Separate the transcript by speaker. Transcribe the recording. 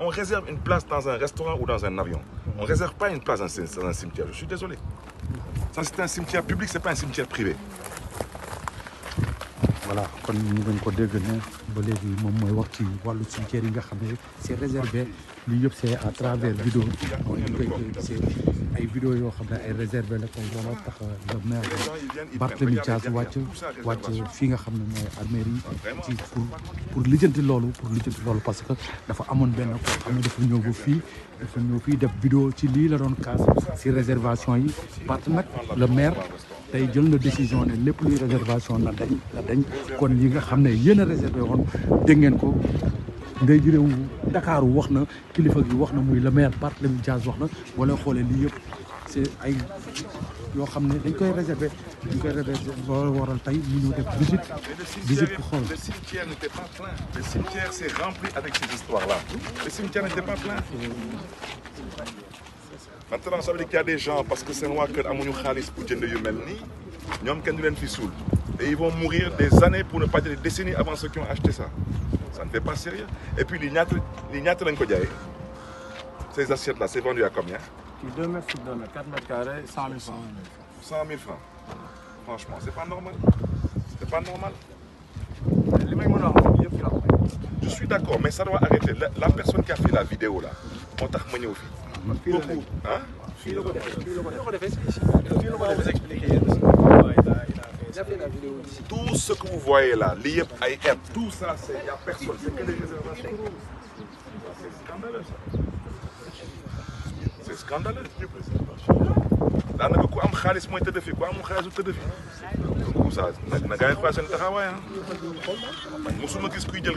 Speaker 1: on réserve une place dans un restaurant ou dans un avion. On ne réserve pas une place dans un cimetière. Je suis désolé. Ça, c'est un cimetière public, c'est pas un cimetière privé.
Speaker 2: Voilà, kon ñu ngi ko dégg ne ba léegi moom mooy wax ci wàllu cimetière yi nga xam ne c'est réservé lii yëpp c'est à travers vidéo mooy ñu koy gisee ay vidéo yoo xam ne ay réservé la comme loolu tax le maire Barthélémy Dias wàcc fii nga xam ne mooy armée yi ci pour lijjanti loolu parce que dafa amoon benn koo xam ne dafa ñëw fii def vidéo ci lii la doon kaas si réservation yi parce que nag le maire tey jël na décision ne lépp luy réservation na dañ kon yi nga xam ne yéen a réservé woon dégg ngeen ko ngay jërew Dakar wax na kilifa gi wax na muy le maire Barthélémy Dias wax na wala xoolee lii yëpp c'est ay yoo xam ne dañ koy réservé waral tey mu ñëw def visite pour xool.
Speaker 1: Le cimetière n'était pas plein. Le cimetière s'est rempli avec ces histoires-là. Le cimetière n'était pas plein. Maintenant, ça veut dire qu'il y a des gens, parce que c'est noir que amuñu xaalis pour jënd yu mel nii ñoom kenn du leen fi suul et ils vont mourir des années pour ne pas dire des décennies avant ceux qui ont acheté ça. Ça ne fait pas sérieux. Et puis, les ñaata lañ ko jaayee. Ces assiettes-là, c'est vendu à combien?
Speaker 3: 2 mètres sur 2 mètres, 4 mètres carrés, 100 000 francs.
Speaker 1: 100 000 francs. Franchement, c'est pas normal. C'est pas normal. Je suis d'accord, mais ça doit arrêter. La personne qui a fait la vidéo là, on t'a remené au fil. Beaucoup. Hein? Tout ce que vous voyez là, l'IEP, tout ça, il n'y a personne. C'est que des réservations. C'est scandaleux ça. C'est scandaleux. daanaka ku am xaalis mooy tëdd fi ku amul xaalis du tëdd fi donc ça na gars yi xool seen taxawaay ah man mosuma gis kuy jël.